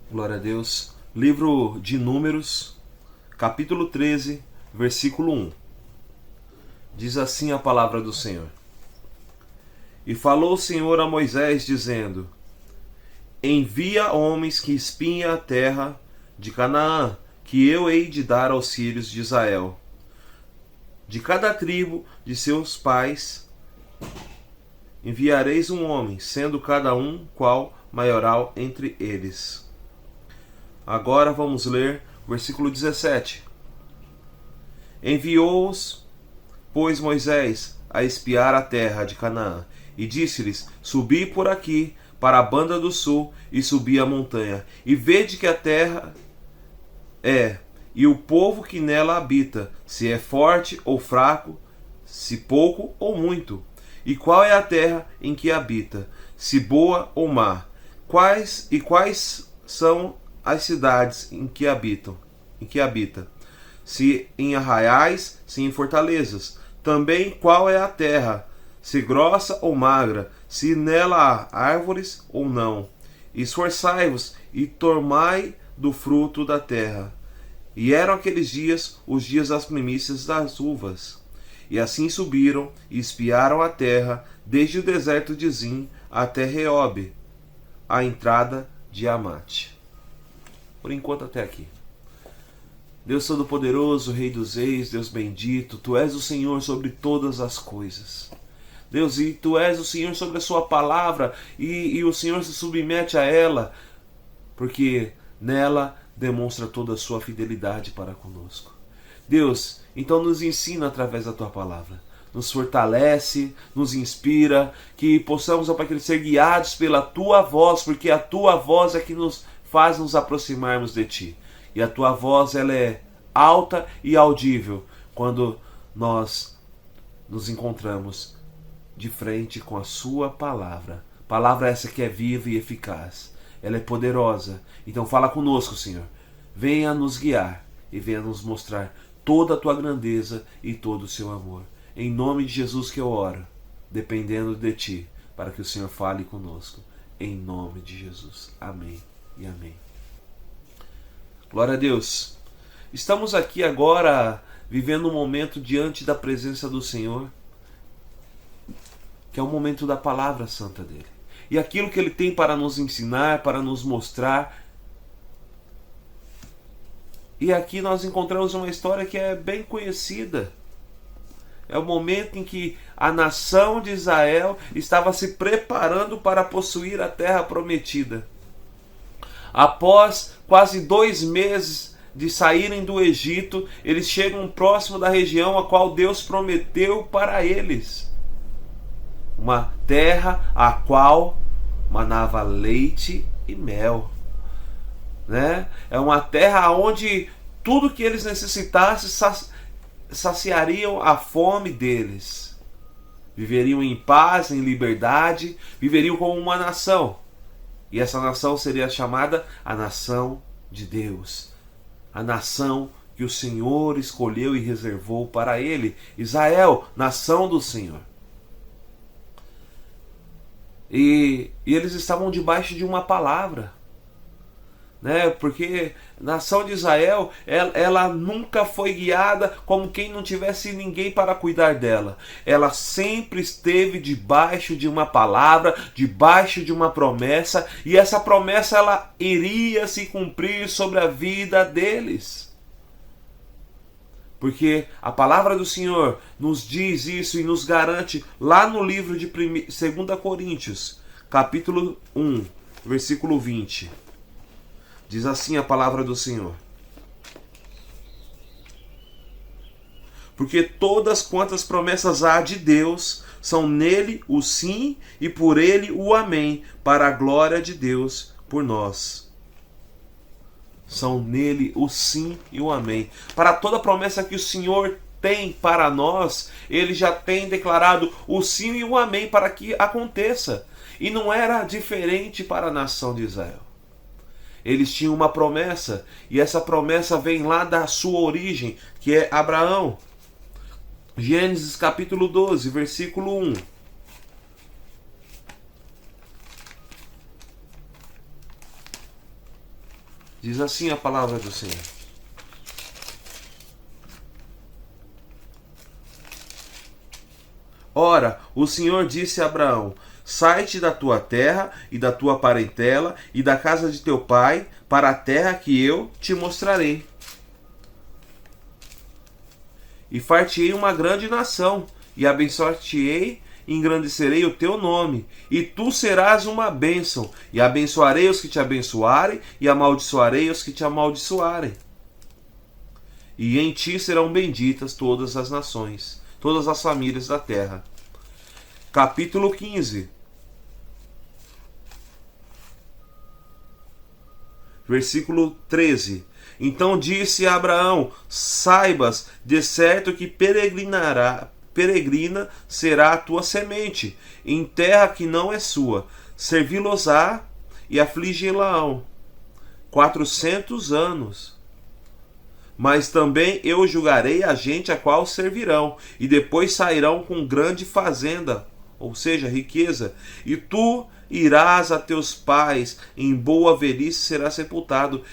Glória a Deus. Livro de Números, capítulo 13, versículo 1. Diz assim a palavra do Senhor. E falou o Senhor a Moisés, dizendo: Envia homens que espiem a terra de Canaã, que eu hei de dar aos filhos de Israel. De cada tribo de seus pais enviareis um homem, sendo cada um qual maioral entre eles. Agora vamos ler o versículo 17. Enviou-os, pois, Moisés a espiar a terra de Canaã, e disse-lhes: Subi por aqui para a banda do sul, e subi a montanha, e vede que a terra é, e o povo que nela habita, se é forte ou fraco, se pouco ou muito. E qual é a terra em que habita, se boa ou má? Quais são as cidades em que habita, se em arraiais, se em fortalezas. Também qual é a terra, se grossa ou magra, se nela há árvores ou não. Esforçai-vos e tomai do fruto da terra. E eram aqueles dias os dias das primícias das uvas. E assim subiram e espiaram a terra, desde o deserto de Zim até Reobe, a entrada de Amate. Por enquanto até aqui. Deus Todo-Poderoso, Rei dos Reis, Deus bendito, Tu és o Senhor sobre todas as coisas. Deus, e Tu és o Senhor sobre a Sua palavra, e o Senhor se submete a ela, porque nela demonstra toda a Sua fidelidade para conosco. Deus, então nos ensina através da Tua palavra. Nos fortalece, nos inspira, que possamos, ó Pai, ser guiados pela Tua voz, porque a Tua voz é que nos faz nos aproximarmos de Ti. E a Tua voz, ela é alta e audível quando nós nos encontramos de frente com a Sua palavra. Palavra essa que é viva e eficaz. Ela é poderosa. Então fala conosco, Senhor. Venha nos guiar e venha nos mostrar toda a Tua grandeza e todo o Seu amor. Em nome de Jesus que eu oro, dependendo de Ti, para que o Senhor fale conosco. Em nome de Jesus. Amém e amém. Glória a Deus. Estamos aqui agora vivendo um momento diante da presença do Senhor, que é o momento da palavra santa dele. E aquilo que ele tem para nos ensinar, para nos mostrar. E aqui nós encontramos uma história que é bem conhecida. É o momento em que a nação de Israel estava se preparando para possuir a terra prometida. Após quase 2 meses de saírem do Egito, eles chegam próximo da região a qual Deus prometeu para eles. Uma terra a qual manava leite e mel. Né? É uma terra onde tudo que eles necessitassem saciariam a fome deles. Viveriam em paz, em liberdade, viveriam como uma nação. E essa nação seria chamada a nação de Deus. A nação que o Senhor escolheu e reservou para ele. Israel, nação do Senhor. E eles estavam debaixo de uma palavra. Né? Porque a nação de Israel, ela nunca foi guiada como quem não tivesse ninguém para cuidar dela. Ela sempre esteve debaixo de uma palavra, debaixo de uma promessa, e essa promessa ela iria se cumprir sobre a vida deles. Porque a palavra do Senhor nos diz isso e nos garante lá no livro de 2 Coríntios, capítulo 1, versículo 20. Diz assim a palavra do Senhor: Porque todas quantas promessas há de Deus, são nele o sim e por ele o amém, para a glória de Deus por nós. São nele o sim e o amém. Para toda promessa que o Senhor tem para nós, ele já tem declarado o sim e o amém para que aconteça. E não era diferente para a nação de Israel. Eles tinham uma promessa, e essa promessa vem lá da sua origem, que é Abraão. Gênesis capítulo 12, versículo 1. Diz assim a palavra do Senhor. Ora, o Senhor disse a Abraão: sai-te da tua terra e da tua parentela e da casa de teu pai para a terra que eu te mostrarei. E far-te-ei uma grande nação, e abençoar-te-ei, e engrandecerei o teu nome, e tu serás uma bênção, e abençoarei os que te abençoarem, e amaldiçoarei os que te amaldiçoarem. E em ti serão benditas todas as nações, todas as famílias da terra. Capítulo 15. Versículo 13. Então disse a Abraão: saibas de certo que peregrina será a tua semente, em terra que não é sua. Servi-los-á e afligi-la-ão 400 anos. Mas também eu julgarei a gente a qual servirão, e depois sairão com grande fazenda, ou seja, riqueza, e tu irás a teus pais, em boa velhice será sepultado,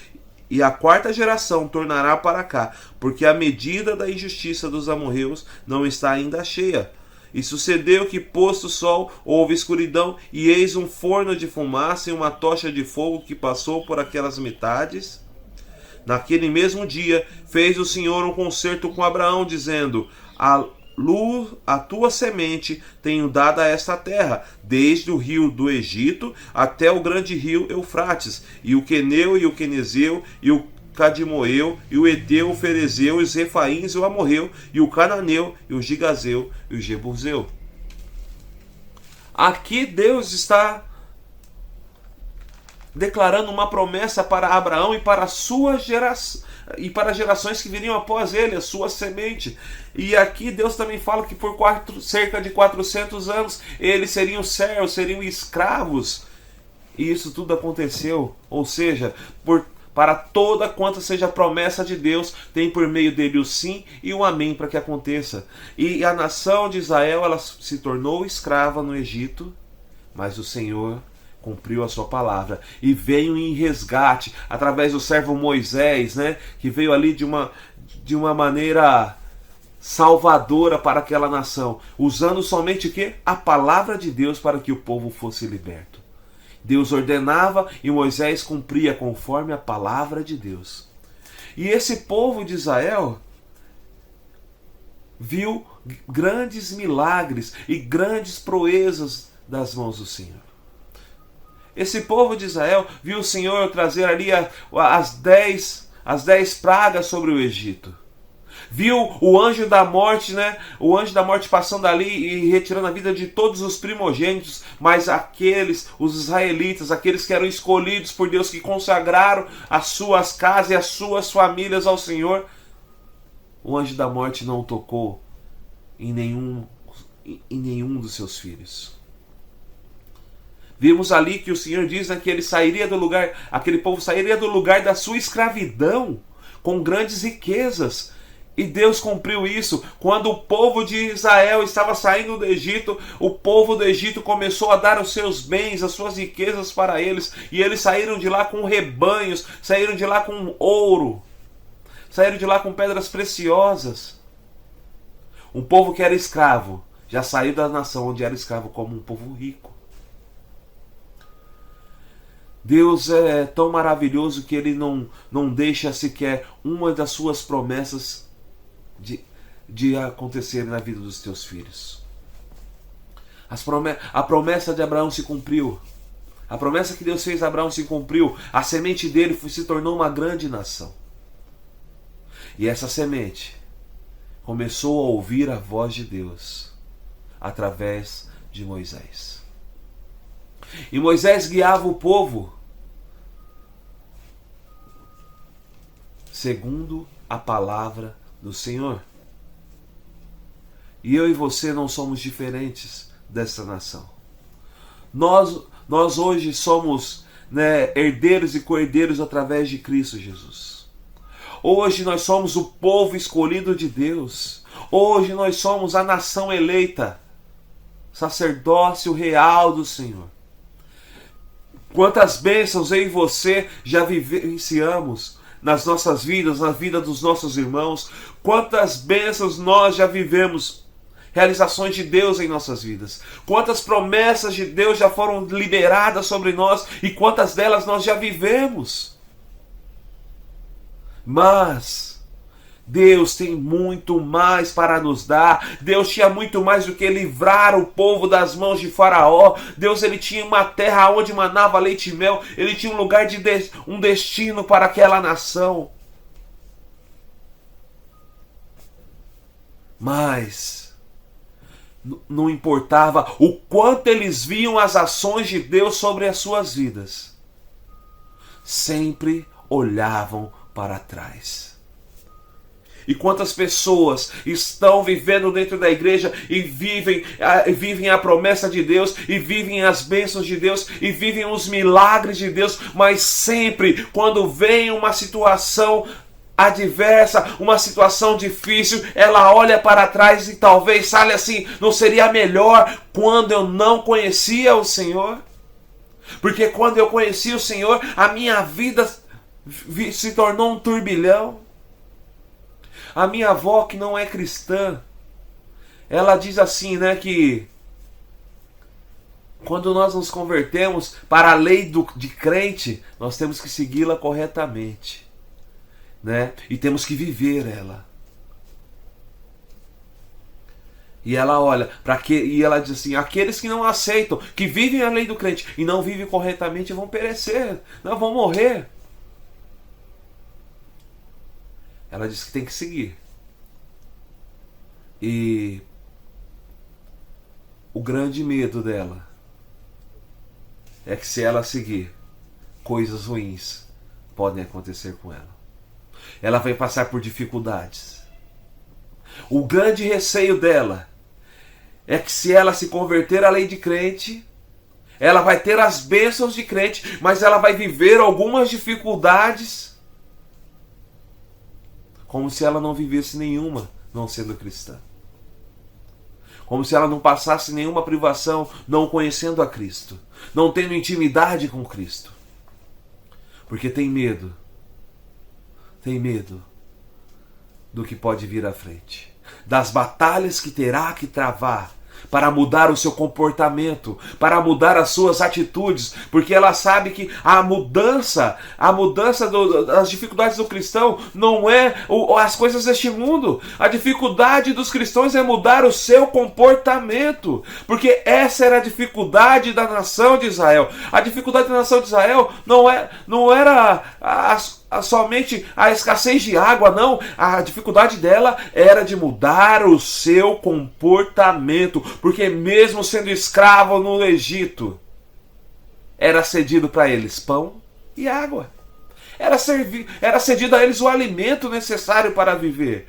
e a quarta geração tornará para cá, porque a medida da injustiça dos amorreus não está ainda cheia. E sucedeu que, posto o sol, houve escuridão, e eis um forno de fumaça e uma tocha de fogo que passou por aquelas metades. Naquele mesmo dia fez o Senhor um concerto com Abraão, dizendo: a tua semente tenho dado a esta terra, desde o rio do Egito até o grande rio Eufrates, e o Queneu e o Quenezeu, e o Cadimoeu, e o Eteu, o Ferezeu, e os Refaíns, e o Amorreu, e o Cananeu, e o Gigazeu, e o Jebuseu. Aqui Deus está declarando uma promessa para Abraão e para a sua geração, e para as gerações que viriam após ele, a sua semente. E aqui Deus também fala que por cerca de 400 anos eles seriam servos, seriam escravos. E isso tudo aconteceu. Ou seja, para toda quanta seja a promessa de Deus, tem por meio dele o sim e o amém para que aconteça. E a nação de Israel, ela se tornou escrava no Egito, mas o Senhor cumpriu a sua palavra e veio em resgate através do servo Moisés, né, que veio ali de uma maneira salvadora para aquela nação, usando somente o quê? A palavra de Deus para que o povo fosse liberto. Deus ordenava e Moisés cumpria conforme a palavra de Deus. E esse povo de Israel viu grandes milagres e grandes proezas das mãos do Senhor. Esse povo de Israel viu o Senhor trazer ali as 10 pragas sobre o Egito. Viu o anjo da morte, né? O anjo da morte passando ali e retirando a vida de todos os primogênitos, mas os israelitas, aqueles que eram escolhidos por Deus, que consagraram as suas casas e as suas famílias ao Senhor, o anjo da morte não tocou em nenhum dos seus filhos. Vimos ali que o Senhor diz, né, que ele sairia do lugar, aquele povo sairia do lugar da sua escravidão com grandes riquezas. E Deus cumpriu isso. Quando o povo de Israel estava saindo do Egito, o povo do Egito começou a dar os seus bens, as suas riquezas para eles. E eles saíram de lá com rebanhos, saíram de lá com ouro, saíram de lá com pedras preciosas. Um povo que era escravo já saiu da nação onde era escravo como um povo rico. Deus é tão maravilhoso que Ele não deixa sequer uma das suas promessas de acontecer na vida dos teus filhos. A promessa de Abraão se cumpriu. A promessa que Deus fez a Abraão se cumpriu. A semente dele se tornou uma grande nação. E essa semente começou a ouvir a voz de Deus através de Moisés. E Moisés guiava o povo segundo a palavra do Senhor. E eu e você não somos diferentes dessa nação. Nós hoje somos, né, herdeiros e co-herdeiros através de Cristo Jesus. Hoje nós somos o povo escolhido de Deus. Hoje nós somos a nação eleita, sacerdócio real do Senhor. Quantas bênçãos eu e você já vivenciamos nas nossas vidas, na vida dos nossos irmãos. Quantas bênçãos nós já vivemos, realizações de Deus em nossas vidas. Quantas promessas de Deus já foram liberadas sobre nós e quantas delas nós já vivemos. Mas Deus tem muito mais para nos dar. Deus tinha muito mais do que livrar o povo das mãos de Faraó. Deus, ele tinha uma terra onde manava leite e mel. Ele tinha um lugar um destino para aquela nação. Mas não importava o quanto eles viam as ações de Deus sobre as suas vidas, sempre olhavam para trás. E quantas pessoas estão vivendo dentro da igreja e vivem a promessa de Deus, e vivem as bênçãos de Deus, e vivem os milagres de Deus, mas sempre quando vem uma situação adversa, uma situação difícil, ela olha para trás e talvez fale assim: não seria melhor quando eu não conhecia o Senhor? Porque quando eu conheci o Senhor, a minha vida se tornou um turbilhão. A minha avó, que não é cristã, ela diz assim, né, que quando nós nos convertemos para a lei de crente, nós temos que segui-la corretamente, né? E temos que viver ela. E ela olha e ela diz assim: aqueles que não aceitam, que vivem a lei do crente e não vivem corretamente, vão perecer, não vão morrer. Ela diz que tem que seguir. E o grande medo dela é que se ela seguir, coisas ruins podem acontecer com ela. Ela vai passar por dificuldades. O grande receio dela é que se ela se converter à lei de crente, ela vai ter as bênçãos de crente, mas ela vai viver algumas dificuldades como se ela não vivesse nenhuma, não sendo cristã. Como se ela não passasse nenhuma privação, não conhecendo a Cristo, não tendo intimidade com Cristo. Porque tem medo do que pode vir à frente, das batalhas que terá que travar para mudar o seu comportamento, para mudar as suas atitudes, porque ela sabe que a mudança das dificuldades do cristão não é as coisas deste mundo. A dificuldade dos cristãos é mudar o seu comportamento, porque essa era a dificuldade da nação de Israel. A dificuldade da nação de Israel não era somente a escassez de água, não. A dificuldade dela era de mudar o seu comportamento, porque mesmo sendo escravo no Egito, era cedido para eles pão e água. Era cedido a eles o alimento necessário para viver.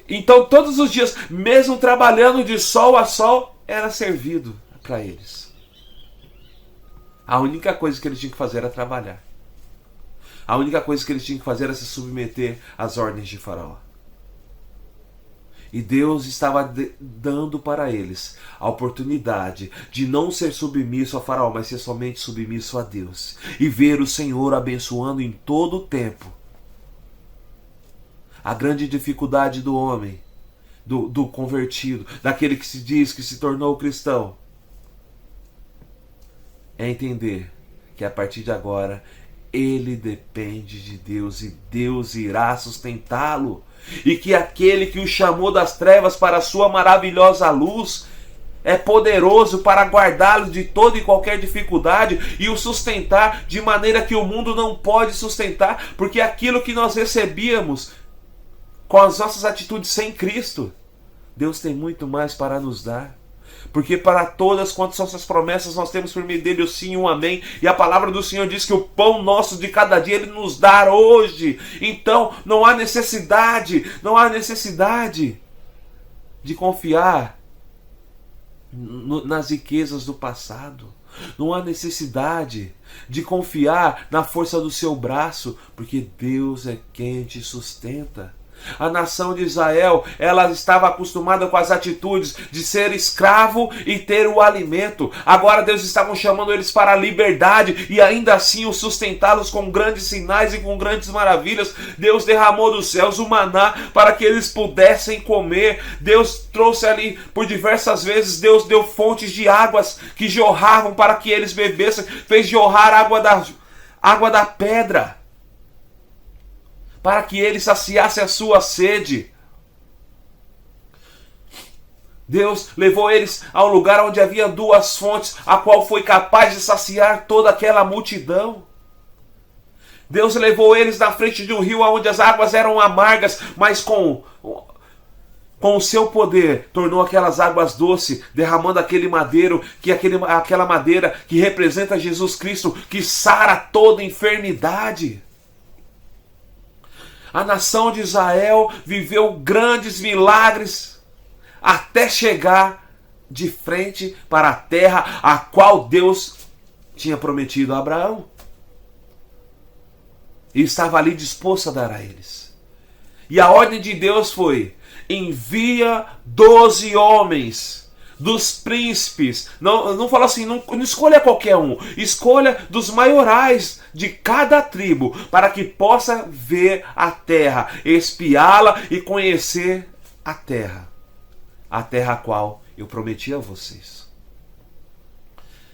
Então todos os dias, mesmo trabalhando de sol a sol, era servido para eles. A única coisa que eles tinham que fazer era trabalhar. A única coisa que eles tinham que fazer era se submeter às ordens de Faraó. E Deus estava dando para eles a oportunidade de não ser submisso a Faraó, mas ser somente submisso a Deus. E ver o Senhor abençoando em todo o tempo. A grande dificuldade do homem, do convertido, daquele que se diz que se tornou cristão, é entender que a partir de agora ele depende de Deus e Deus irá sustentá-lo. E que aquele que o chamou das trevas para a sua maravilhosa luz é poderoso para guardá-lo de toda e qualquer dificuldade e o sustentar de maneira que o mundo não pode sustentar, porque aquilo que nós recebíamos com as nossas atitudes sem Cristo, Deus tem muito mais para nos dar. Porque para todas quantas são essas promessas, nós temos por meio dele o sim e o amém. E a palavra do Senhor diz que o pão nosso de cada dia Ele nos dá hoje. Então não há necessidade de confiar nas riquezas do passado. Não há necessidade de confiar na força do seu braço, porque Deus é quem te sustenta. A nação de Israel, ela estava acostumada com as atitudes de ser escravo e ter o alimento. Agora Deus estava chamando eles para a liberdade e ainda assim os sustentá-los com grandes sinais e com grandes maravilhas. Deus derramou dos céus o maná para que eles pudessem comer. Deus trouxe ali por diversas vezes, Deus deu fontes de águas que jorravam para que eles bebessem. Fez jorrar água da pedra, para que ele saciasse a sua sede. Deus levou eles ao lugar onde havia duas fontes, a qual foi capaz de saciar toda aquela multidão. Deus levou eles na frente de um rio onde as águas eram amargas, mas com o seu poder tornou aquelas águas doces, derramando aquele madeiro, aquela madeira que representa Jesus Cristo, que sara toda enfermidade. A nação de Israel viveu grandes milagres até chegar de frente para a terra a qual Deus tinha prometido a Abraão. E estava ali disposto a dar a eles. E a ordem de Deus foi: envia 12 homens dos príncipes. Não fala assim, não escolha qualquer um. Escolha dos maiorais de cada tribo, para que possa ver a terra, espiá-la e conhecer a terra a qual eu prometi a vocês.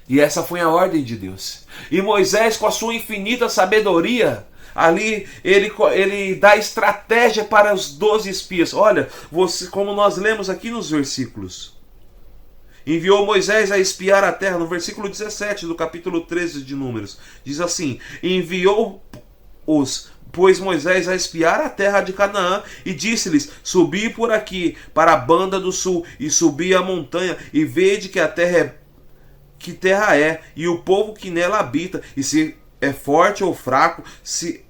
E essa foi a ordem de Deus. E Moisés, com a sua infinita sabedoria, ali ele dá estratégia para os 12 espias. Olha, como nós lemos aqui nos versículos. Enviou Moisés a espiar a terra, no versículo 17 do capítulo 13 de Números. Diz assim: pois Moisés a espiar a terra de Canaã, e disse-lhes: subi por aqui para a banda do sul, e subi a montanha, e vede que a terra é, e o povo que nela habita, e se é forte ou fraco, se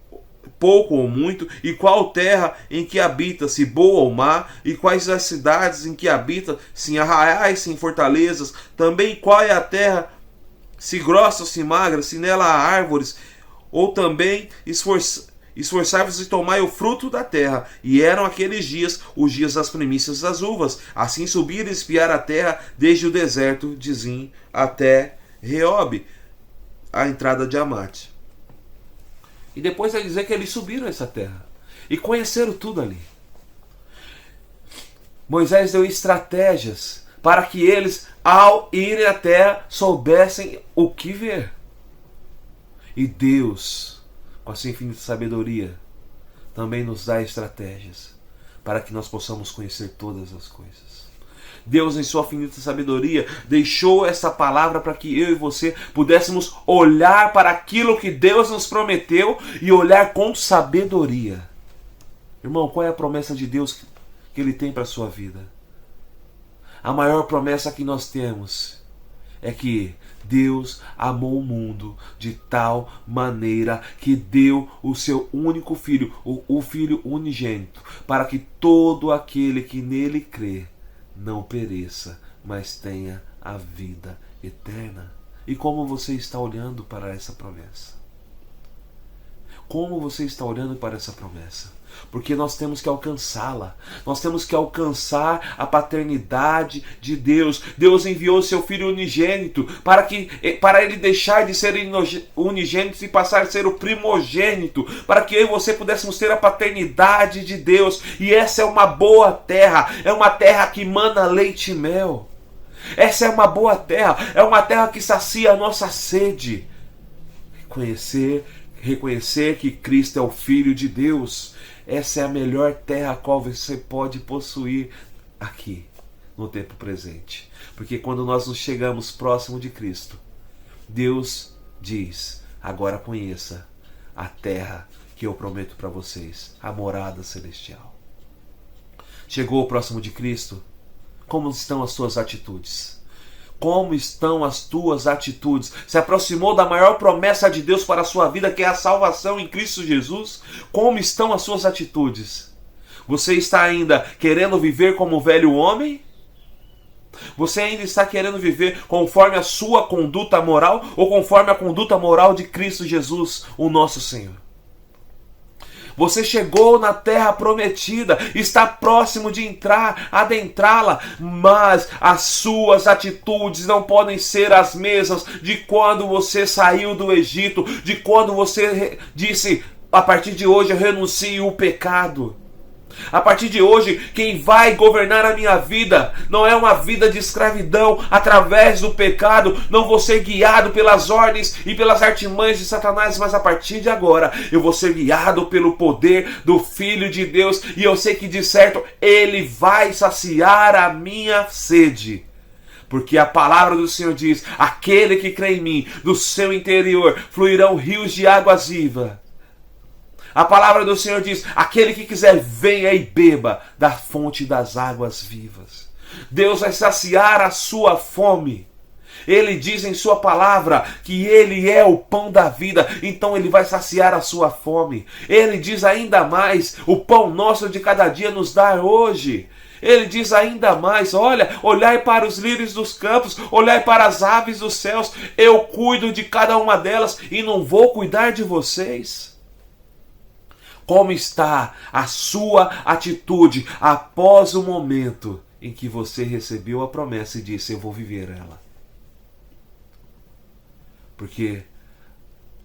pouco ou muito, e qual terra em que habita, se boa ou má, e quais as cidades em que habita, se arraiais, se em fortalezas, também qual é a terra, se grossa ou se magra, se nela há árvores, ou também esforçai-vos e tomai o fruto da terra. E eram aqueles dias, os dias das primícias das uvas. Assim subiram e espiar a terra, desde o deserto de Zim até Reob, a entrada de Amate. E depois vai dizer que eles subiram essa terra e conheceram tudo ali. Moisés deu estratégias para que eles, ao irem à terra, soubessem o que ver. E Deus, com a sua infinita sabedoria, também nos dá estratégias para que nós possamos conhecer todas as coisas. Deus, em sua infinita sabedoria, deixou essa palavra para que eu e você pudéssemos olhar para aquilo que Deus nos prometeu e olhar com sabedoria. Irmão, qual é a promessa de Deus que Ele tem para a sua vida? A maior promessa que nós temos é que Deus amou o mundo de tal maneira que deu o seu único filho, o Filho unigênito, para que todo aquele que nele crê não pereça, mas tenha a vida eterna. E como você está olhando para essa promessa? Como você está olhando para essa promessa? Porque nós temos que alcançá-la. Nós temos que alcançar a paternidade de Deus. Deus enviou o seu Filho unigênito para ele deixar de ser unigênito e passar a ser o primogênito, para que eu e você pudéssemos ter a paternidade de Deus. E essa é uma boa terra. É uma terra que mana leite e mel. Essa é uma boa terra. É uma terra que sacia a nossa sede. Reconhecer que Cristo é o Filho de Deus. Essa é a melhor terra a qual você pode possuir aqui, no tempo presente. Porque quando nós nos chegamos próximo de Cristo, Deus diz: agora conheça a terra que eu prometo para vocês, a morada celestial. Chegou próximo de Cristo? Como estão as suas atitudes? Como estão as tuas atitudes? Se aproximou da maior promessa de Deus para a sua vida, que é a salvação em Cristo Jesus? Como estão as suas atitudes? Você está ainda querendo viver como o velho homem? Você ainda está querendo viver conforme a sua conduta moral ou conforme a conduta moral de Cristo Jesus, o nosso Senhor? Você chegou na terra prometida, está próximo de entrar, adentrá-la, mas as suas atitudes não podem ser as mesmas de quando você saiu do Egito, de quando você disse: a partir de hoje eu renuncio o pecado. A partir de hoje, quem vai governar a minha vida não é uma vida de escravidão através do pecado. Não vou ser guiado pelas ordens e pelas artimanhas de Satanás, mas a partir de agora eu vou ser guiado pelo poder do Filho de Deus. E eu sei que de certo Ele vai saciar a minha sede. Porque a palavra do Senhor diz: aquele que crê em mim, do seu interior fluirão rios de águas vivas. A palavra do Senhor diz: aquele que quiser, venha e beba da fonte das águas vivas. Deus vai saciar a sua fome. Ele diz em sua palavra que Ele é o pão da vida, então Ele vai saciar a sua fome. Ele diz ainda mais: o pão nosso de cada dia nos dá hoje. Ele diz ainda mais: olha, olhai para os lírios dos campos, olhai para as aves dos céus, eu cuido de cada uma delas e não vou cuidar de vocês? Como está a sua atitude após o momento em que você recebeu a promessa e disse: eu vou viver ela? Porque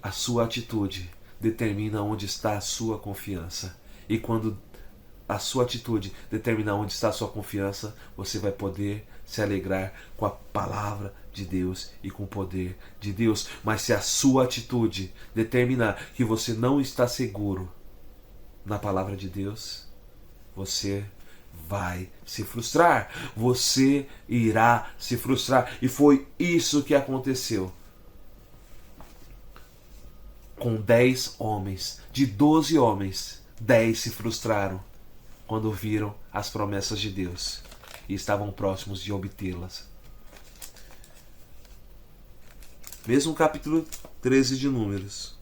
a sua atitude determina onde está a sua confiança. E quando a sua atitude determinar onde está a sua confiança, você vai poder se alegrar com a palavra de Deus e com o poder de Deus. Mas se a sua atitude determinar que você não está seguro na palavra de Deus, você vai se frustrar. Você irá se frustrar. E foi isso que aconteceu com 10 homens. De 12 homens, 10 se frustraram quando viram as promessas de Deus e estavam próximos de obtê-las. Mesmo capítulo 13 de Números.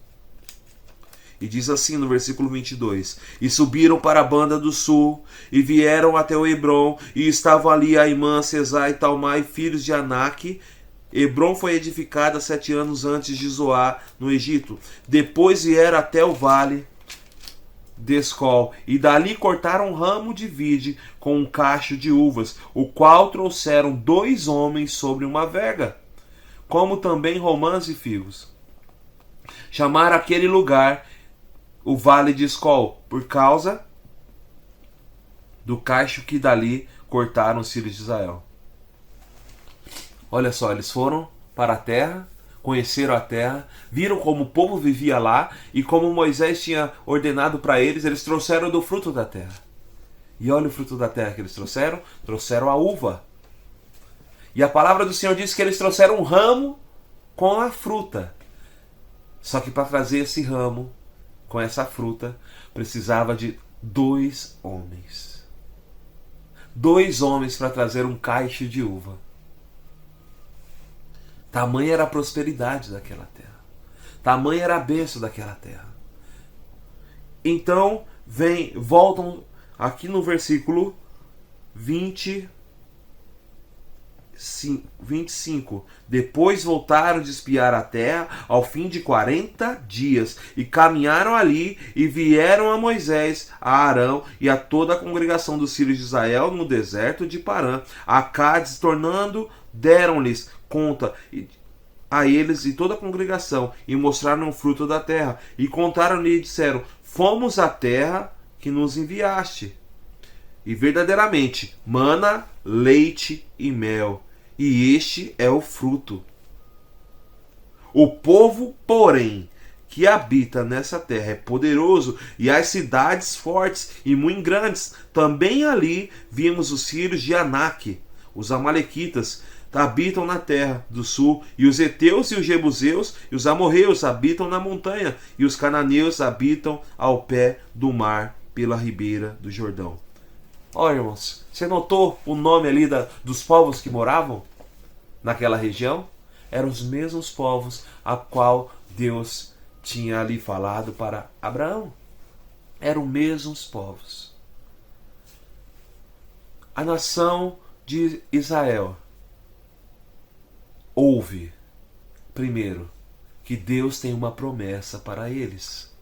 E diz assim no versículo 22: e subiram para a banda do sul, e vieram até o Hebron, e estavam ali Aimã, Sesai e Talmai, filhos de Anak. Hebron foi edificada 7 anos antes de Zoar, no Egito. Depois vieram até o vale de Escol, e dali cortaram um ramo de vide com um cacho de uvas, o qual trouxeram 2 homens sobre uma verga, como também romãs e figos. Chamaram aquele lugar o vale de Escol, por causa do cacho que dali cortaram os filhos de Israel. Olha só, eles foram para a terra, conheceram a terra, viram como o povo vivia lá, e como Moisés tinha ordenado para eles, eles trouxeram do fruto da terra. E olha o fruto da terra que eles trouxeram: trouxeram a uva. E a palavra do Senhor diz que eles trouxeram um ramo com a fruta. Só que para trazer esse ramo com essa fruta, precisava de 2 homens. 2 homens para trazer um cacho de uva. Tamanha era a prosperidade daquela terra. Tamanha era a bênção daquela terra. Então, voltam aqui no versículo 25. Depois voltaram de espiar a terra ao fim de 40 dias e caminharam ali e vieram a Moisés, a Arão e a toda a congregação dos filhos de Israel no deserto de Parã. A Cádiz, tornando, deram-lhes conta a eles e toda a congregação e mostraram o fruto da terra e contaram-lhe e disseram: fomos à terra que nos enviaste, e verdadeiramente mana, leite e mel, e este é o fruto. O povo, porém, que habita nessa terra é poderoso, e as cidades fortes e muito grandes. Também ali vimos os filhos de Anak, os amalequitas, habitam na terra do sul, e os heteus e os jebuseus e os amorreus habitam na montanha, e os cananeus habitam ao pé do mar, pela ribeira do Jordão. Olha, irmãos, você notou o nome ali dos povos que moravam naquela região? Eram os mesmos povos a qual Deus tinha ali falado para Abraão. Eram os mesmos povos. A nação de Israel ouve, primeiro, que Deus tem uma promessa para eles.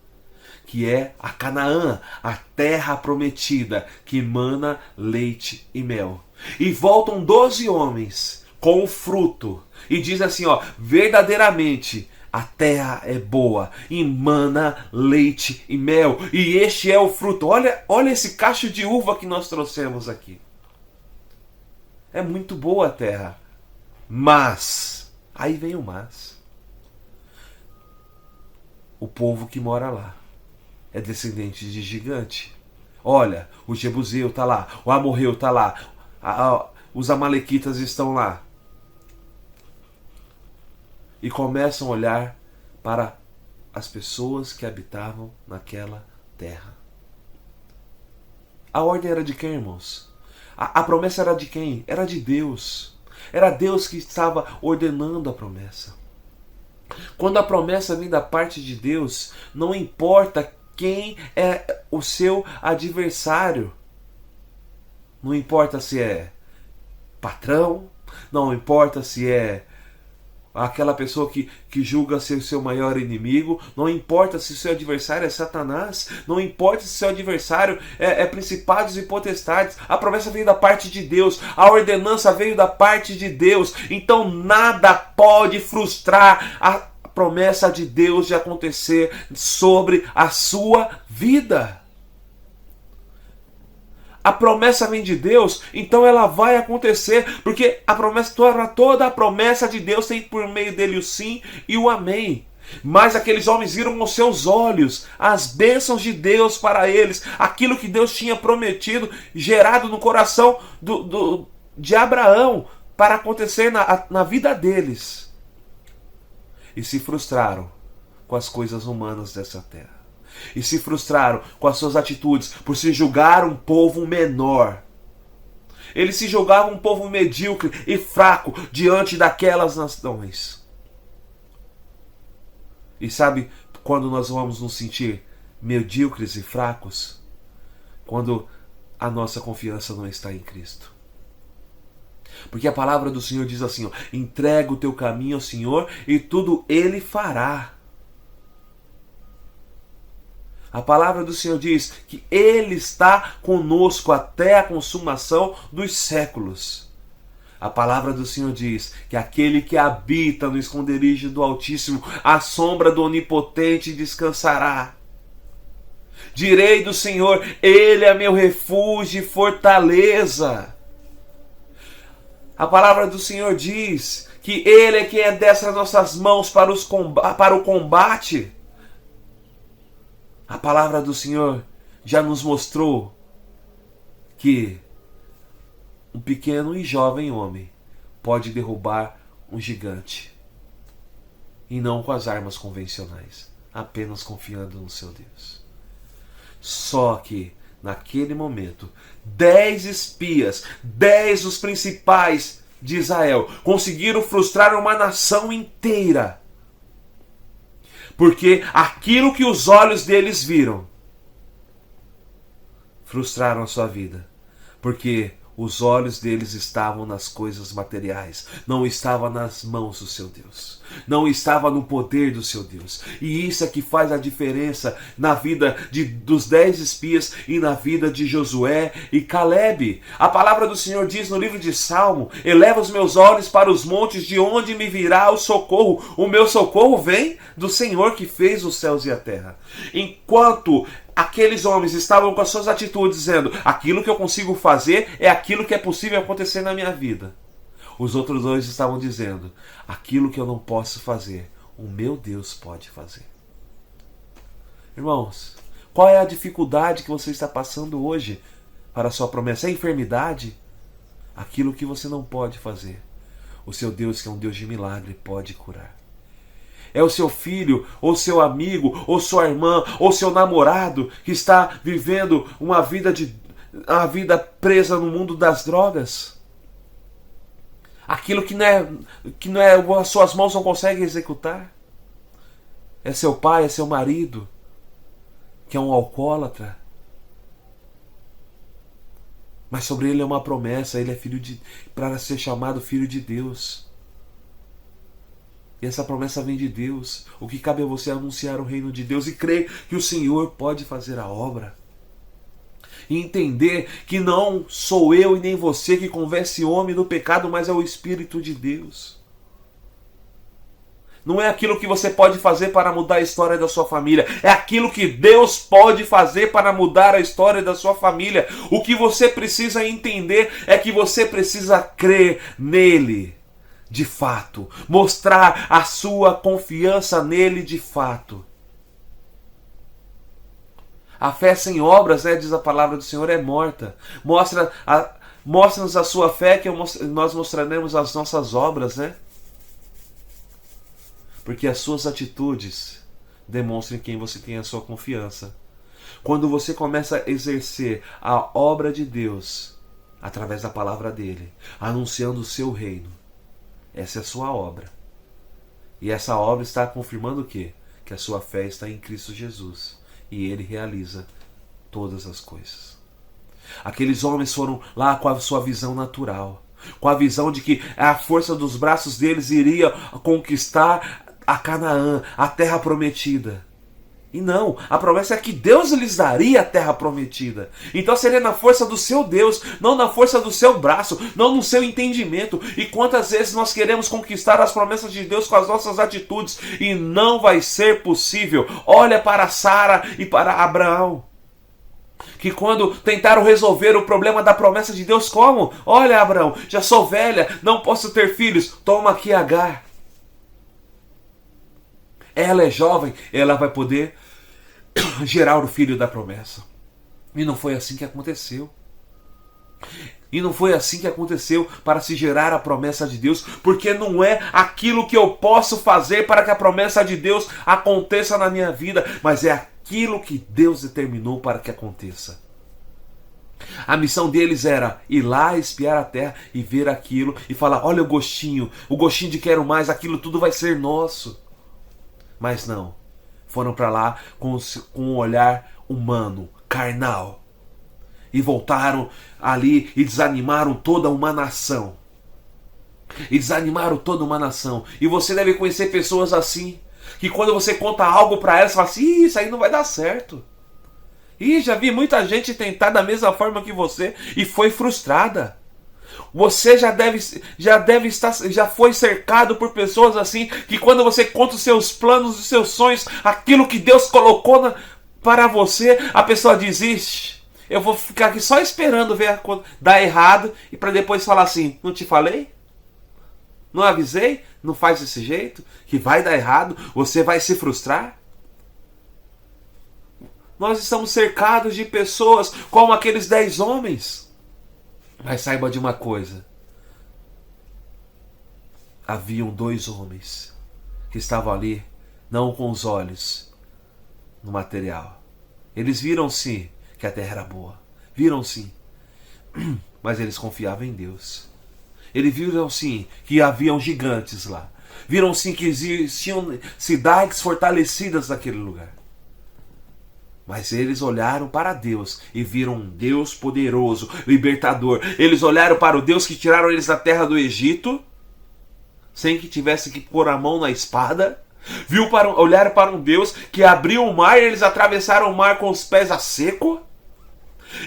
que é a Canaã, a terra prometida, que mana leite e mel. E voltam 12 homens com o fruto, e diz assim, ó, verdadeiramente a terra é boa e mana leite e mel, e este é o fruto. Olha esse cacho de uva que nós trouxemos aqui. É muito boa a terra, mas, aí vem o mas, o povo que mora lá é descendente de gigante. Olha, o Jebuseu está lá, o Amorreu está lá, os Amalequitas estão lá. E começam a olhar para as pessoas que habitavam naquela terra. A ordem era de quem, irmãos? A promessa era de quem? Era de Deus. Era Deus que estava ordenando a promessa. Quando a promessa vem da parte de Deus, não importa quem é o seu adversário. Não importa se é patrão, não importa se é aquela pessoa que julga ser o seu maior inimigo, não importa se o seu adversário é Satanás, não importa se o seu adversário é principados e potestades, a promessa veio da parte de Deus, a ordenança veio da parte de Deus, então nada pode frustrar a promessa de Deus de acontecer sobre a sua vida. A promessa vem de Deus, então ela vai acontecer, porque a promessa, toda a promessa de Deus tem por meio dele o sim e o amém. Mas aqueles homens viram com seus olhos as bênçãos de Deus para eles, aquilo que Deus tinha prometido, gerado no coração de Abraão, para acontecer na vida deles. E se frustraram com as coisas humanas dessa terra. E se frustraram com as suas atitudes por se julgar um povo menor. Eles se julgavam um povo medíocre e fraco diante daquelas nações. E sabe quando nós vamos nos sentir medíocres e fracos? Quando a nossa confiança não está em Cristo. Porque a palavra do Senhor diz assim, ó, entrega o teu caminho ao Senhor e tudo Ele fará. A palavra do Senhor diz que Ele está conosco até a consumação dos séculos. A palavra do Senhor diz que aquele que habita no esconderijo do Altíssimo, à sombra do Onipotente descansará. Direi do Senhor, Ele é meu refúgio e fortaleza. A palavra do Senhor diz que Ele é quem adestra as nossas mãos para o combate. A palavra do Senhor já nos mostrou que um pequeno e jovem homem pode derrubar um gigante. E não com as armas convencionais, apenas confiando no seu Deus. Só que, naquele momento, 10 espias, 10 dos principais de Israel, conseguiram frustrar uma nação inteira. Porque aquilo que os olhos deles viram, frustraram a sua vida. Porque os olhos deles estavam nas coisas materiais, não estava nas mãos do seu Deus, não estava no poder do seu Deus. E isso é que faz a diferença na vida dos 10 espias e na vida de Josué e Calebe. A palavra do Senhor diz no livro de Salmo, eleva os meus olhos para os montes, de onde me virá o socorro. O meu socorro vem do Senhor que fez os céus e a terra. Enquanto aqueles homens estavam com as suas atitudes dizendo, aquilo que eu consigo fazer é aquilo que é possível acontecer na minha vida. Os outros dois estavam dizendo, aquilo que eu não posso fazer, o meu Deus pode fazer. Irmãos, qual é a dificuldade que você está passando hoje para a sua promessa? É a enfermidade? Aquilo que você não pode fazer, o seu Deus, que é um Deus de milagre, pode curar. É o seu filho, ou seu amigo, ou sua irmã, ou seu namorado que está vivendo uma vida presa no mundo das drogas. Aquilo que não é as suas mãos não conseguem executar. É seu pai, é seu marido, que é um alcoólatra. Mas sobre ele é uma promessa, ele é para ser chamado filho de Deus. E essa promessa vem de Deus. O que cabe a você é anunciar o reino de Deus e crer que o Senhor pode fazer a obra. E entender que não sou eu e nem você que convence o homem do pecado, mas é o Espírito de Deus. Não é aquilo que você pode fazer para mudar a história da sua família. É aquilo que Deus pode fazer para mudar a história da sua família. O que você precisa entender é que você precisa crer nele de fato. Mostrar a sua confiança nele de fato. A fé sem obras, diz a palavra do Senhor, é morta. Mostra-nos a sua fé que nós mostraremos as nossas obras, Porque as suas atitudes demonstram quem você tem a sua confiança. Quando você começa a exercer a obra de Deus, através da palavra dele, anunciando o seu reino, essa é a sua obra. E essa obra está confirmando o quê? Que a sua fé está em Cristo Jesus. E ele realiza todas as coisas. Aqueles homens foram lá com a sua visão natural, com a visão de que a força dos braços deles iria conquistar a Canaã, a terra prometida. E não, a promessa é que Deus lhes daria a terra prometida. Então seria na força do seu Deus, não na força do seu braço, não no seu entendimento. E quantas vezes nós queremos conquistar as promessas de Deus com as nossas atitudes e não vai ser possível. Olha para Sara e para Abraão, que quando tentaram resolver o problema da promessa de Deus, como? Olha, Abraão, já sou velha, não posso ter filhos, toma aqui Agar. Ela é jovem, ela vai poder gerar o filho da promessa. E não foi assim que aconteceu. E não foi assim que aconteceu para se gerar a promessa de Deus, porque não é aquilo que eu posso fazer para que a promessa de Deus aconteça na minha vida, mas é aquilo que Deus determinou para que aconteça. A missão deles era ir lá, espiar a terra e ver aquilo e falar, olha o gostinho de quero mais, aquilo tudo vai ser nosso. Mas não, foram para lá com um olhar humano, carnal. E voltaram ali e desanimaram toda uma nação. E você deve conhecer pessoas assim, que quando você conta algo para elas, você fala assim, isso aí não vai dar certo. Já vi muita gente tentar da mesma forma que você e foi frustrada. Você já foi cercado por pessoas assim, que quando você conta os seus planos, os seus sonhos, aquilo que Deus colocou para você, a pessoa diz, ixi, eu vou ficar aqui só esperando ver dar errado e para depois falar assim, não te falei? Não avisei? Não faz desse jeito? Que vai dar errado? Você vai se frustrar? Nós estamos cercados de pessoas como aqueles 10 homens. Mas saiba de uma coisa. Haviam 2 homens que estavam ali, não com os olhos no material. Eles viram sim que a terra era boa. Viram sim. Mas eles confiavam em Deus. Eles viram sim que haviam gigantes lá. Viram sim que existiam cidades fortalecidas naquele lugar. Mas eles olharam para Deus e viram um Deus poderoso, libertador. Eles olharam para o Deus que tiraram eles da terra do Egito, sem que tivesse que pôr a mão na espada. Olharam para um Deus que abriu o mar e eles atravessaram o mar com os pés a seco.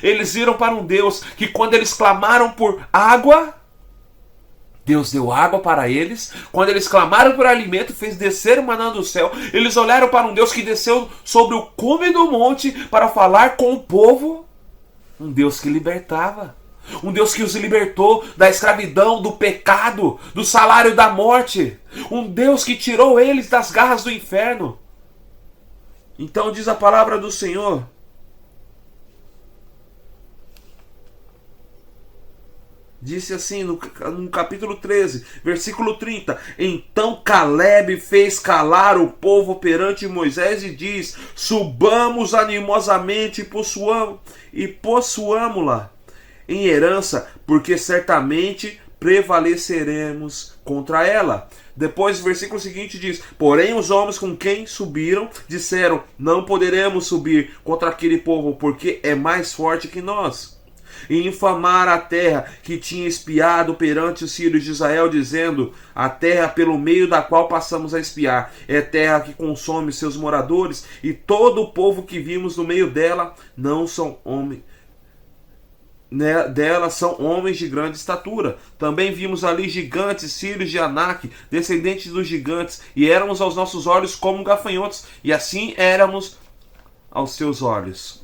Eles viram para um Deus que quando eles clamaram por água, Deus deu água para eles. Quando eles clamaram por alimento, fez descer o maná do céu. Eles olharam para um Deus que desceu sobre o cume do monte para falar com o povo. Um Deus que libertava. Um Deus que os libertou da escravidão, do pecado, do salário da morte. Um Deus que tirou eles das garras do inferno. Então diz a palavra do Senhor. Disse assim no capítulo 13, versículo 30. Então Caleb fez calar o povo perante Moisés e diz: subamos animosamente e possuamo-la em herança, porque certamente prevaleceremos contra ela. Depois o versículo seguinte diz: porém os homens com quem subiram disseram: não poderemos subir contra aquele povo, porque é mais forte que nós. e infamaram a terra que tinha espiado perante os filhos de Israel, dizendo: a terra pelo meio da qual passamos a espiar é terra que consome seus moradores, e todo o povo que vimos no meio dela não são homens. Dela são homens de grande estatura. Também vimos ali gigantes, filhos de Anak, descendentes dos gigantes, e éramos aos nossos olhos como gafanhotos, e assim éramos aos seus olhos.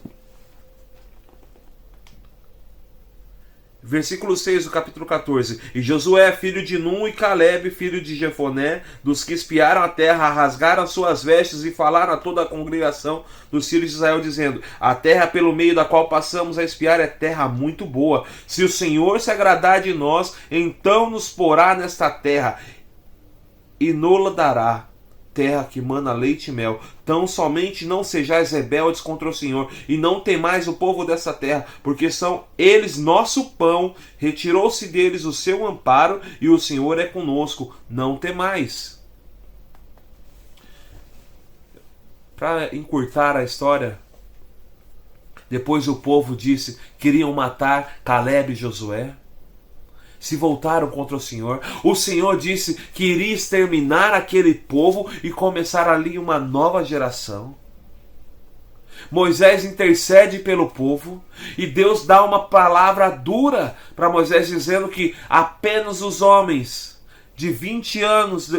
Versículo 6 do capítulo 14. E Josué, filho de Num, e Caleb, filho de Jefoné, dos que espiaram a terra, rasgaram as suas vestes e falaram a toda a congregação dos filhos de Israel, dizendo: a terra pelo meio da qual passamos a espiar é terra muito boa. Se o Senhor se agradar de nós, então nos porá nesta terra e nos dará terra que mana leite e mel. Tão somente não sejais rebeldes contra o Senhor, e não temais o povo dessa terra, porque são eles nosso pão. Retirou-se deles o seu amparo, e o Senhor é conosco. Não temais. Para encurtar a história, depois o povo disse: queriam matar Caleb e Josué, se voltaram contra o Senhor. O Senhor disse que iria exterminar aquele povo e começar ali uma nova geração. Moisés intercede pelo povo e Deus dá uma palavra dura para Moisés, dizendo que apenas os homens de 20 anos,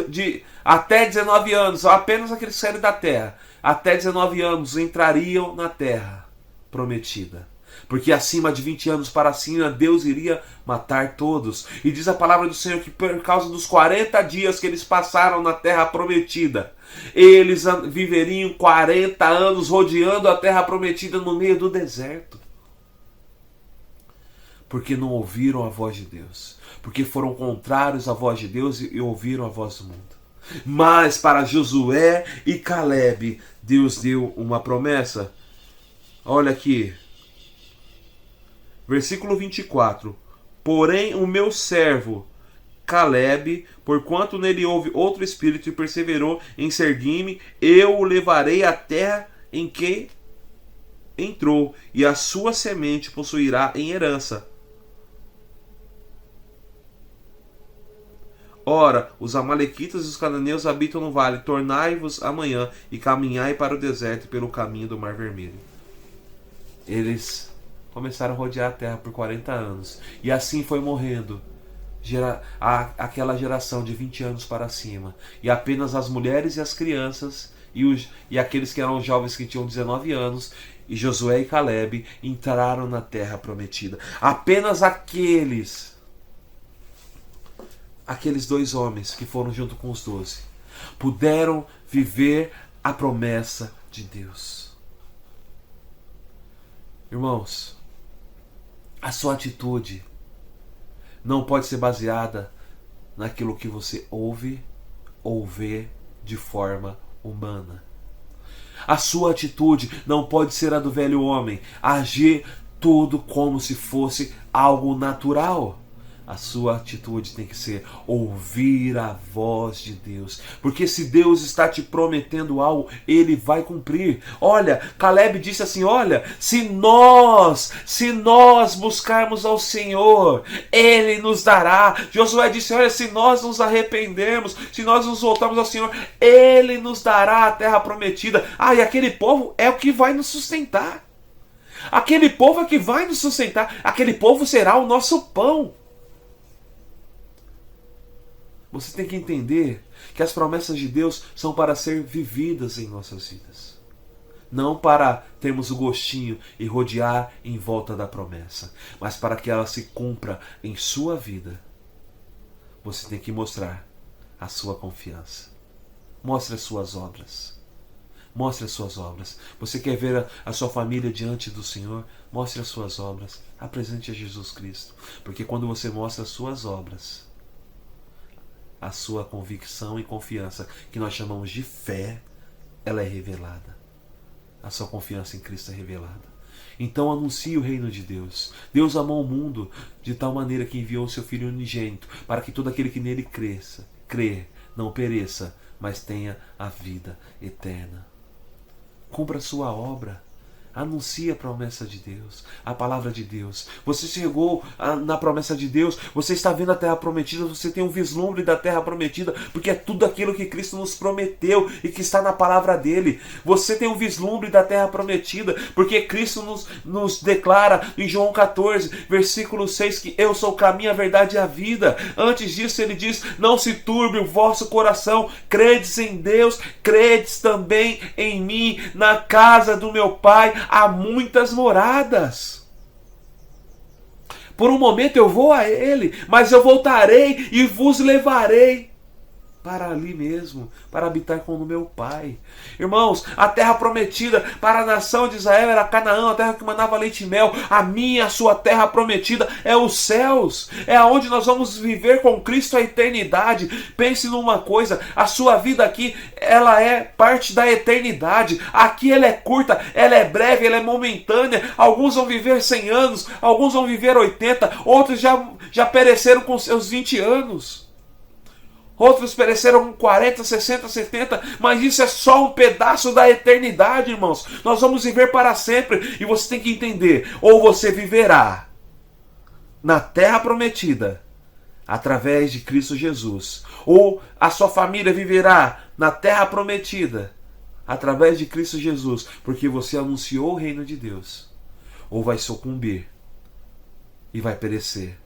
até 19 anos, apenas aqueles que saíram da terra, até 19 anos entrariam na terra prometida. Porque acima de 20 anos para cima, Deus iria matar todos. E diz a palavra do Senhor que por causa dos 40 dias que eles passaram na terra prometida, eles viveriam 40 anos rodeando a terra prometida no meio do deserto. Porque não ouviram a voz de Deus. Porque foram contrários à voz de Deus e ouviram a voz do mundo. Mas para Josué e Caleb, Deus deu uma promessa. Olha aqui. Versículo 24. Porém o meu servo Caleb, porquanto nele houve outro espírito e perseverou em seguir-me, eu o levarei à terra em que entrou, e a sua semente possuirá em herança. Ora, os amalequitas e os cananeus habitam no vale. Tornai-vos amanhã e caminhai para o deserto pelo caminho do Mar Vermelho. Eles começaram a rodear a terra por 40 anos. E assim foi morrendo aquela geração de 20 anos para cima. E apenas as mulheres e as crianças e aqueles que eram jovens que tinham 19 anos, e Josué e Caleb entraram na terra prometida. Apenas aqueles 2 homens que foram junto com os 12 puderam viver a promessa de Deus. Irmãos, a sua atitude não pode ser baseada naquilo que você ouve ou vê de forma humana. A sua atitude não pode ser a do velho homem, agir tudo como se fosse algo natural. A sua atitude tem que ser ouvir a voz de Deus. Porque se Deus está te prometendo algo, Ele vai cumprir. Olha, Caleb disse assim, olha, se nós buscarmos ao Senhor, Ele nos dará. Josué disse, olha, se nós nos arrependermos, se nós nos voltarmos ao Senhor, Ele nos dará a terra prometida. E aquele povo é o que vai nos sustentar. Aquele povo é que vai nos sustentar. Aquele povo será o nosso pão. Você tem que entender que as promessas de Deus são para ser vividas em nossas vidas. Não para termos o gostinho e rodear em volta da promessa. Mas para que ela se cumpra em sua vida. Você tem que mostrar a sua confiança. Mostre as suas obras. Mostre as suas obras. Você quer ver a sua família diante do Senhor? Mostre as suas obras. Apresente a Jesus Cristo. Porque quando você mostra as suas obras, a sua convicção e confiança, que nós chamamos de fé, ela é revelada. A sua confiança em Cristo é revelada. Então anuncie o reino de Deus. Deus amou o mundo de tal maneira que enviou o seu Filho unigênito, para que todo aquele que nele crê, não pereça, mas tenha a vida eterna. Cumpra a sua obra. Anuncie a promessa de Deus, a palavra de Deus. Você chegou na promessa de Deus, você está vendo a terra prometida, você tem um vislumbre da terra prometida, porque é tudo aquilo que Cristo nos prometeu e que está na palavra dele. Você tem um vislumbre da terra prometida, porque Cristo nos declara em João 14, versículo 6, que eu sou o caminho, a verdade e a vida. Antes disso ele diz, não se turbe o vosso coração, credes em Deus, credes também em mim. Na casa do meu Pai há muitas moradas. Por um momento eu vou a ele, mas eu voltarei e vos levarei para ali mesmo, para habitar com o meu Pai. Irmãos, a terra prometida para a nação de Israel era Canaã, a terra que manava leite e mel. A minha, a sua terra prometida é os céus, é aonde nós vamos viver com Cristo a eternidade. Pense numa coisa, a sua vida aqui, ela é parte da eternidade. Aqui ela é curta, ela é breve, ela é momentânea. Alguns vão viver 100 anos, alguns vão viver 80, outros já pereceram com seus 20 anos. Outros pereceram com 40, 60, 70, mas isso é só um pedaço da eternidade, irmãos. Nós vamos viver para sempre, e você tem que entender, ou você viverá na terra prometida, através de Cristo Jesus, ou a sua família viverá na terra prometida, através de Cristo Jesus, porque você anunciou o reino de Deus, ou vai sucumbir e vai perecer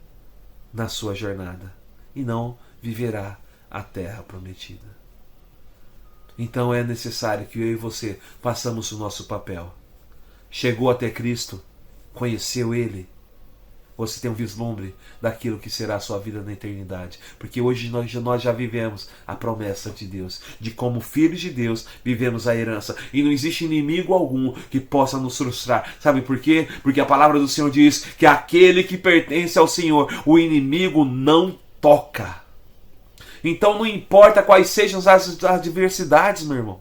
na sua jornada, e não viverá a terra prometida. Então é necessário que eu e você façamos o nosso papel. Chegou até Cristo, conheceu Ele, você tem um vislumbre daquilo que será a sua vida na eternidade. Porque hoje nós já vivemos a promessa de Deus, de como filhos de Deus vivemos a herança. E não existe inimigo algum que possa nos frustrar. Sabe por quê? Porque a palavra do Senhor diz que aquele que pertence ao Senhor, o inimigo não toca. Então não importa quais sejam as adversidades, meu irmão.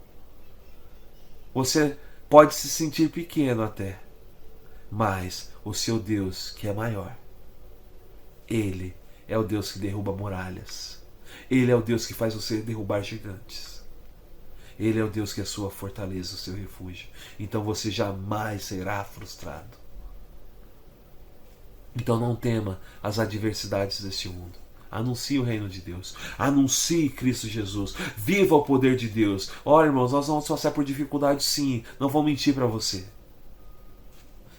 Você pode se sentir pequeno até, mas o seu Deus, que é maior, Ele é o Deus que derruba muralhas. Ele é o Deus que faz você derrubar gigantes. Ele é o Deus que é a sua fortaleza, o seu refúgio. Então você jamais será frustrado. Então não tema as adversidades deste mundo. Anuncie o reino de Deus. Anuncie Cristo Jesus. Viva o poder de Deus. Olha, irmãos, nós vamos passar por dificuldades, sim. Não vou mentir para você.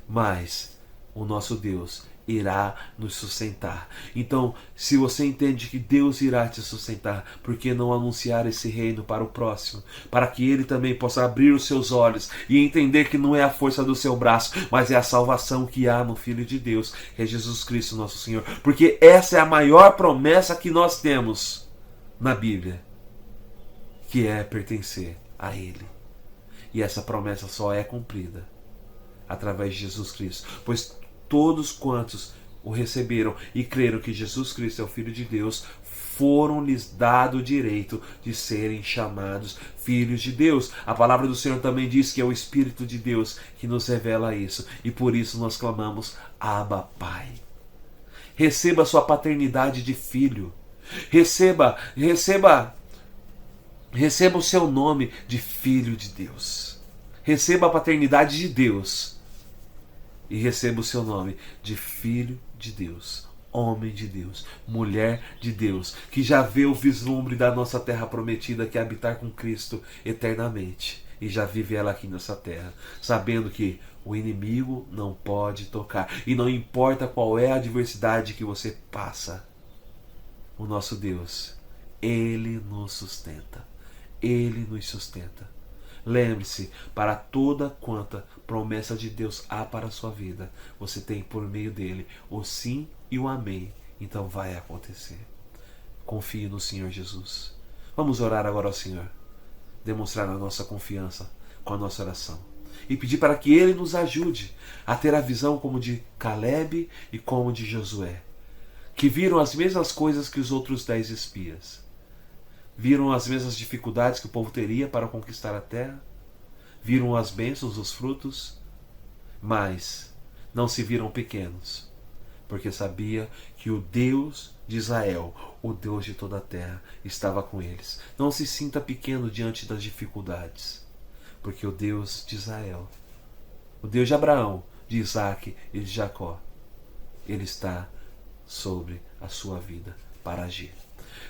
Mas o nosso Deus irá nos sustentar. Então, se você entende que Deus irá te sustentar, por que não anunciar esse reino para o próximo? Para que ele também possa abrir os seus olhos e entender que não é a força do seu braço, mas é a salvação que há no Filho de Deus, que é Jesus Cristo, nosso Senhor. Porque essa é a maior promessa que nós temos na Bíblia, que é pertencer a Ele. E essa promessa só é cumprida através de Jesus Cristo. Pois todos quantos o receberam e creram que Jesus Cristo é o Filho de Deus, foram-lhes dado o direito de serem chamados filhos de Deus. A palavra do Senhor também diz que é o Espírito de Deus que nos revela isso. E por isso nós clamamos, Abba, Pai. Receba a sua paternidade de filho. Receba o seu nome de Filho de Deus. Receba a paternidade de Deus. E receba o seu nome de Filho de Deus, homem de Deus, mulher de Deus, que já vê o vislumbre da nossa terra prometida, que é habitar com Cristo eternamente. E já vive ela aqui nessa terra, sabendo que o inimigo não pode tocar. E não importa qual é a adversidade que você passa, o nosso Deus, Ele nos sustenta. Ele nos sustenta. Lembre-se, para toda quanta promessa de Deus há para a sua vida, você tem por meio dele o sim e o amém. Então vai acontecer. Confie no Senhor Jesus. Vamos orar agora ao Senhor. Demonstrar a nossa confiança com a nossa oração. E pedir para que Ele nos ajude a ter a visão como de Caleb e como de Josué, que viram as mesmas coisas que os outros 10 espias. Viram as mesmas dificuldades que o povo teria para conquistar a terra. Viram as bênçãos, os frutos. Mas não se viram pequenos, porque sabia que o Deus de Israel, o Deus de toda a terra, estava com eles. Não se sinta pequeno diante das dificuldades, porque o Deus de Israel o Deus de Abraão, de Isaac e de Jacó, Ele está sobre a sua vida para agir.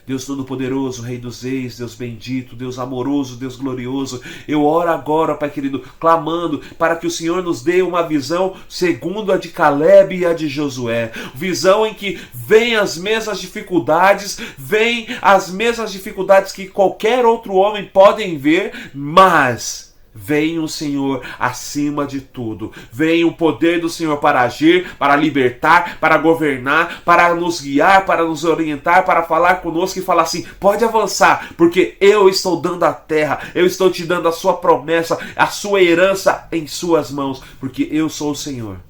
Deus Todo-Poderoso, Rei dos Reis, Deus bendito, Deus amoroso, Deus glorioso, eu oro agora, Pai querido, clamando para que o Senhor nos dê uma visão segundo a de Caleb e a de Josué. Visão em que vem as mesmas dificuldades, vem as mesmas dificuldades que qualquer outro homem podem ver, mas vem o Senhor acima de tudo. Vem o poder do Senhor para agir, para libertar, para governar, para nos guiar, para nos orientar, para falar conosco e falar assim: pode avançar, porque eu estou dando a terra, eu estou te dando a sua promessa, a sua herança em suas mãos, porque eu sou o Senhor.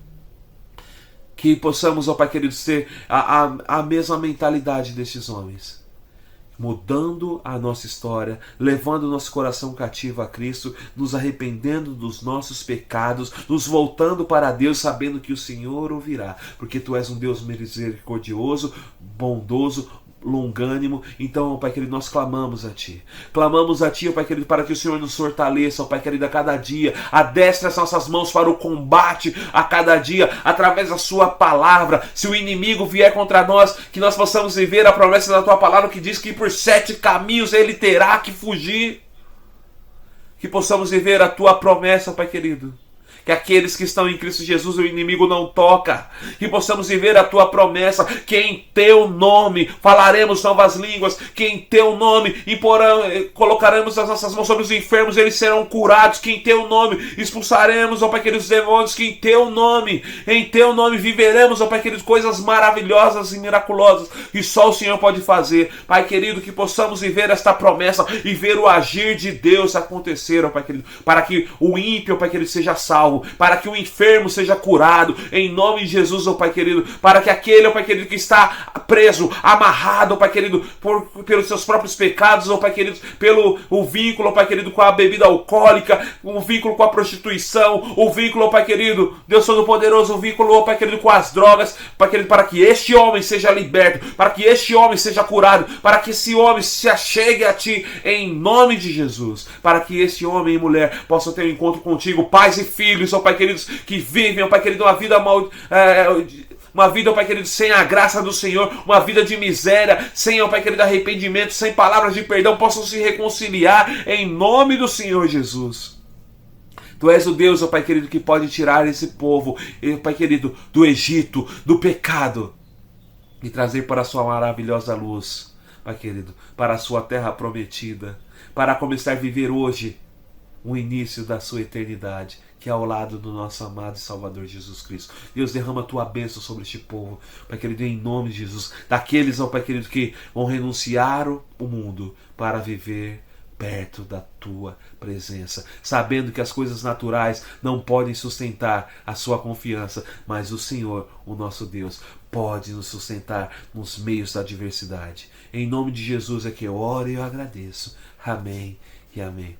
Que possamos, ó Pai querido, ter a mesma mentalidade destes homens, mudando a nossa história, levando o nosso coração cativo a Cristo, nos arrependendo dos nossos pecados, nos voltando para Deus, sabendo que o Senhor ouvirá, porque Tu és um Deus misericordioso, bondoso, longânimo. Então, ó Pai querido, nós clamamos a Ti, ó Pai querido, para que o Senhor nos fortaleça, ó Pai querido, a cada dia, adestre as nossas mãos para o combate a cada dia, através da Sua palavra. Se o inimigo vier contra nós, que nós possamos viver a promessa da Tua palavra, que diz que por 7 caminhos ele terá que fugir. Que possamos viver a Tua promessa, Pai querido, que aqueles que estão em Cristo Jesus o inimigo não toca. Que possamos viver a Tua promessa, que em Teu nome falaremos novas línguas, que em Teu nome colocaremos as nossas mãos sobre os enfermos, eles serão curados, que em Teu nome expulsaremos, ó Pai querido, os demônios, que em Teu nome viveremos, ó Pai querido, coisas maravilhosas e miraculosas que só o Senhor pode fazer. Pai querido, que possamos viver esta promessa e ver o agir de Deus acontecer, ó Pai querido, para que o ímpio, ó Pai querido, seja salvo, para que o enfermo seja curado, em nome de Jesus, ó Pai querido, para que aquele, ó Pai querido, que está preso, amarrado, ó Pai querido, pelos seus próprios pecados, ó Pai querido, pelo o vínculo, ó Pai querido, com a bebida alcoólica, o vínculo com a prostituição, o vínculo, ó Pai querido, Deus Todo-Poderoso, o vínculo, ó Pai querido, com as drogas, Pai querido, para que este homem seja liberto, para que este homem seja curado, para que esse homem se achegue a Ti, em nome de Jesus, para que este homem e mulher possam ter um encontro contigo, pais e filhos, ó Pai queridos, que vivem, ó Pai querido, uma vida ó Pai querido, sem a graça do Senhor, uma vida de miséria, sem, ó Pai querido, arrependimento, sem palavras de perdão, possam se reconciliar em nome do Senhor Jesus. Tu és o Deus, ó Pai querido, que pode tirar esse povo, ó Pai querido, do Egito, do pecado, e trazer para a Sua maravilhosa luz, Pai querido, para a Sua terra prometida, para começar a viver hoje o início da sua eternidade, que é ao lado do nosso amado e Salvador Jesus Cristo. Deus, derrama a Tua bênção sobre este povo, Pai querido, em nome de Jesus. Daqueles, ó Pai querido, que vão renunciar o mundo para viver perto da Tua presença, sabendo que as coisas naturais não podem sustentar a sua confiança, mas o Senhor, o nosso Deus, pode nos sustentar nos meios da adversidade. Em nome de Jesus é que eu oro e eu agradeço. Amém e amém.